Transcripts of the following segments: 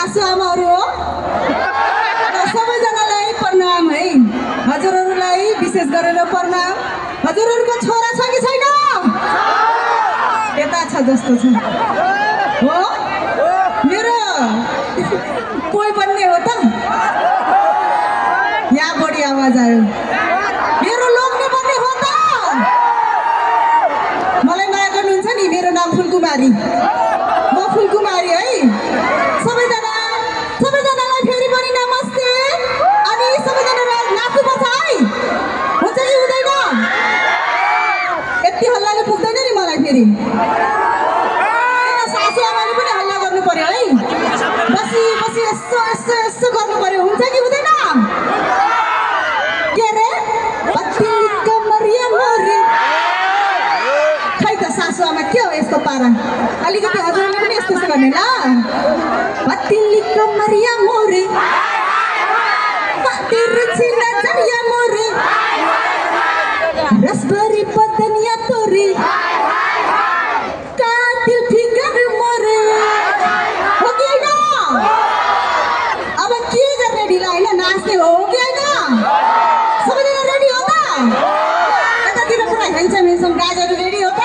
सासू आमाहरू हो र सबैजनालाई प्रणाम है। हजुरहरूलाई विशेष गरेर प्रणाम। हजुरहरूको छोरा छ कि छैन? यता छ जस्तो छ हो। मेरो कोही बन्ने हो त? यहाँ बढी आवाज आयो। मेरो लोग्ने बन्ने हो त? मलाई माया गर्नुहुन्छ नि? मेरो नाम फुलकुमारी, म फुलकुमारी है। सबैजनालाई फेरि पनि नमस्ते। अनि सबैजनालाई नाच्नुपर्छ है, हुन्छ कि हुँदैन? यति हल्लाले पुग्दैन नि मलाई फेरि। सासू आमाले पनि हल्ला गर्नु पर्यो है। बसी बसी यस्तो यस्तो यस्तो गर्नु पर्यो, हुन्छ कि हुँदैन? के रे खै त सासू आमा के हो यस्तो पारा? अलिकति हजुरले पनि यस्तो गर्ने ल। पतिली कमरिया मोरे तिरछी नजरिया मोरे रसभरी बदनिया तोरे कातिल फिगर मोरे। हो कि हैन? अब के गर्ने ढिला हैन? नाच्ने हो कि हैन? सबैजना रेडी हो त? यतातिर पुरा हेन्सम गाजहरू रेडी हो त?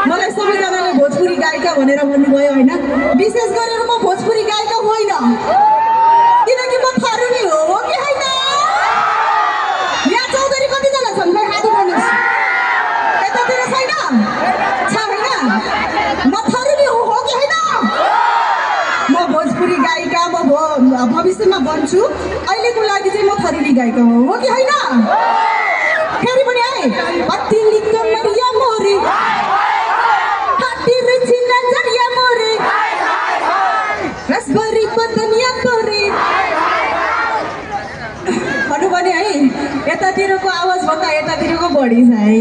मलाई सबैजनाले भोजपुरी गायिका भनेर भन्नुभयो होइन। विशेष गरेर म भोजपुरी गायिका होइन, किनकि म थरुनी हो कि होइन? यहाँ चौधरी कतिजना छन्? खै हात उठाउनुहोस्। यतातिर छैन? छ होइन? म थरुनी हो कि होइन? म भोजपुरी गायिका, म भविष्यमा बन्छु। अहिलेको लागि चाहिँ म थरुनी गायिका हो कि होइन? फेरि पनि है। पतिली कमरिया मोरे रसभरी बदनिया तोरे भन्नु भने है। यतातिरको आवाज भन्दा यतातिरको बढी छ है।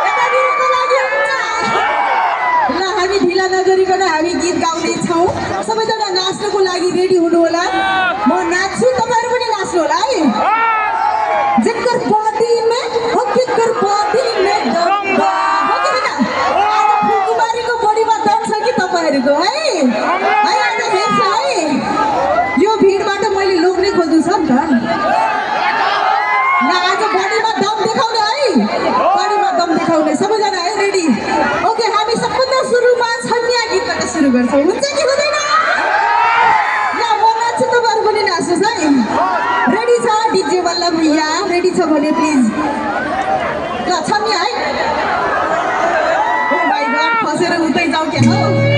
यतातिरको लागि हुन्छ ल। हामी ढिला नगरिकन हामी गीत गाउँदैछौँ। सबैजना नाच्नको लागि रेडी हुनु होला। म नाच्छु, तपाईँहरू पनि नाच्नु होला है। जेकर बॉडी में हो केकर बॉडी में दम बा, हो कि हैन? आज फुलकुमारीको बडीमा दम छ कि तपाईहरुको है? है आज हेर्छ है। यो भिडबाट मैले लोग्ने खोज्नु छ नि त। ल आज बडीमा दम देखाउने है। बडीमा दम देखाउने सबैजना है रेडी? ओके, हामी सबभन्दा सुरुमा छन्या गीतबाट सुरु गर्छौँ, हुन्छ कि हुँदैन? ल म नाच्छु, तपाईहरु पनि नाच्नुस् है। रेडी छ डीजे वाला भैया? रेडी छ भने प्लिज ल छन्या है। ओ माय गॉड, फसेर उतै जाऊ क्या हो।